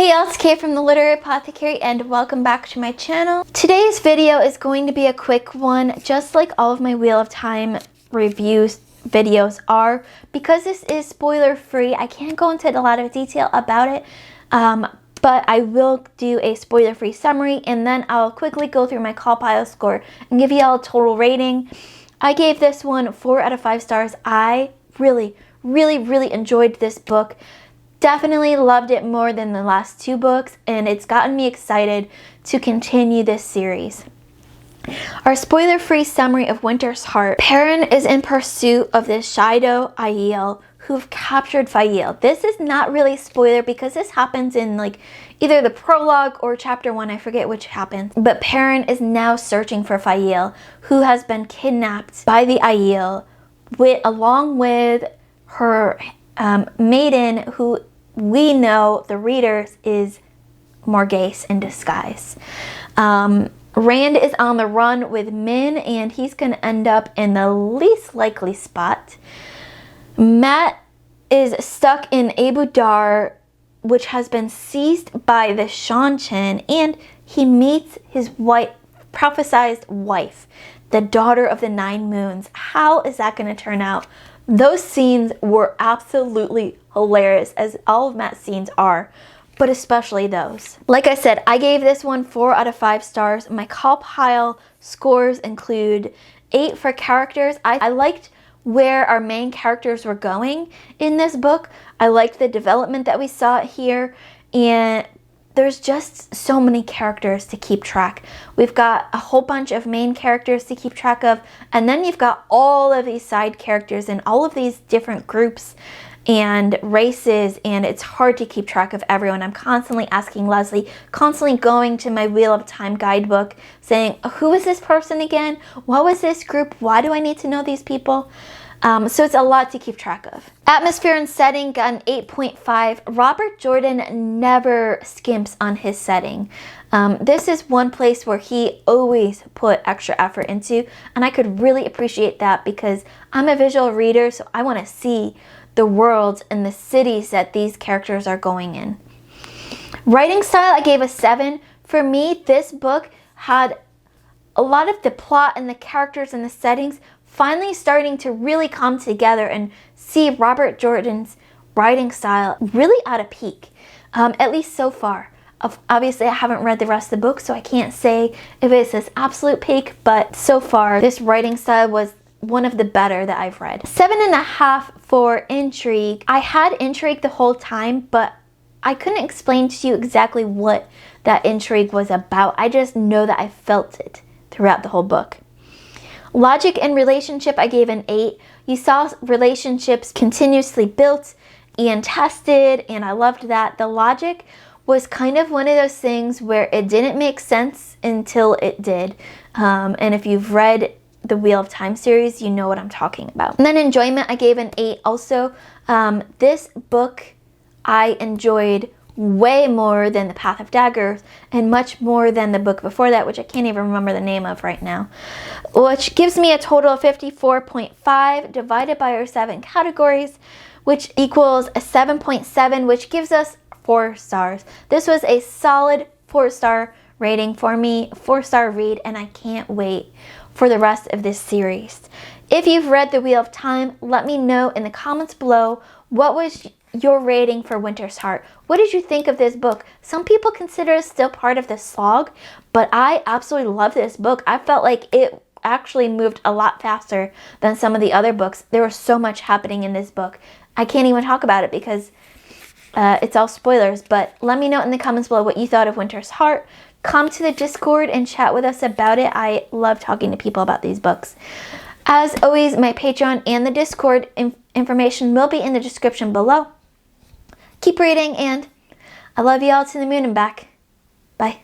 Hey y'all, it's Kay from the Literary Apothecary and welcome back to my channel. Today's video is going to be a quick one, just like all of my Wheel of Time reviews videos are. Because this is spoiler free, I can't go into a lot of detail about it, but I will do a spoiler free summary and then I'll quickly go through my CAWPILE score and give you all a total rating. I gave this one 4 out of 5 stars. I really enjoyed this book. Definitely loved it more than the last 2 books, and it's gotten me excited to continue this series. Our spoiler-free summary of Winter's Heart. Perrin is in pursuit of the Shido Aiel who've captured Fael. This is not really a spoiler because this happens in like either the prologue or chapter 1, I forget which happens. But Perrin is now searching for Fael, who has been kidnapped by the Aiel along with her maiden, who we know, the readers, is Morghese in disguise. Rand is on the run with Min, and he's going to end up in the least likely spot. Mat is stuck in Abu Dar, which has been seized by the Shanchin, and he meets his prophesized wife, the daughter of the 9 moons. How is that going to turn out? Those scenes were absolutely hilarious, as all of Matt's scenes are, but especially those. Like I said, I gave this one 4 out of 5 stars. My CAWPILE scores include 8 for characters. I liked where our main characters were going in this book. I liked the development that we saw here, and there's just so many characters to keep track. We've got a whole bunch of main characters to keep track of, and then you've got all of these side characters and all of these different groups and races, and it's hard to keep track of everyone. I'm constantly asking Leslie, constantly going to my Wheel of Time guidebook saying, who is this person again? What was this group? Why do I need to know these people? So it's a lot to keep track of. Atmosphere and setting got an 8.5. Robert Jordan never skimps on his setting. This is one place where he always put extra effort into, and I could really appreciate that because I'm a visual reader, so I want to see the worlds and the cities that these characters are going in. Writing style, I gave a 7. For me, this book had a lot of the plot and the characters and the settings finally starting to really come together, and see Robert Jordan's writing style really at a peak, at least so far. Obviously, I haven't read the rest of the book, so I can't say if it's this absolute peak, but so far, this writing style was one of the better that I've read. 7.5 for intrigue. I had intrigue the whole time, but I couldn't explain to you exactly what that intrigue was about. I just know that I felt it throughout the whole book. Logic and relationship, I gave an 8. You saw relationships continuously built and tested, and I loved that. The logic was kind of one of those things where it didn't make sense until it did. And if you've read the Wheel of Time series, you know what I'm talking about. And then enjoyment, I gave an 8 also. This book I enjoyed way more than The Path of Daggers, and much more than the book before that, which I can't even remember the name of right now, which gives me a total of 54.5 divided by our 7 categories, which equals a 7.7, which gives us 4 stars. This was a solid 4-star rating for me, 4-star read, and I can't wait for the rest of this series. If you've read the Wheel of Time, let me know in the comments below, what was your rating for Winter's Heart? What did you think of this book? Some people consider it still part of the slog, but I absolutely love this book. I felt like it actually moved a lot faster than some of the other books. There was so much happening in this book. I can't even talk about it because it's all spoilers, but let me know in the comments below what you thought of Winter's Heart. Come to the Discord and chat with us about it. I love talking to people about these books. As always, my Patreon and the Discord information will be in the description below. Keep reading, and I love you all to the moon and back. Bye.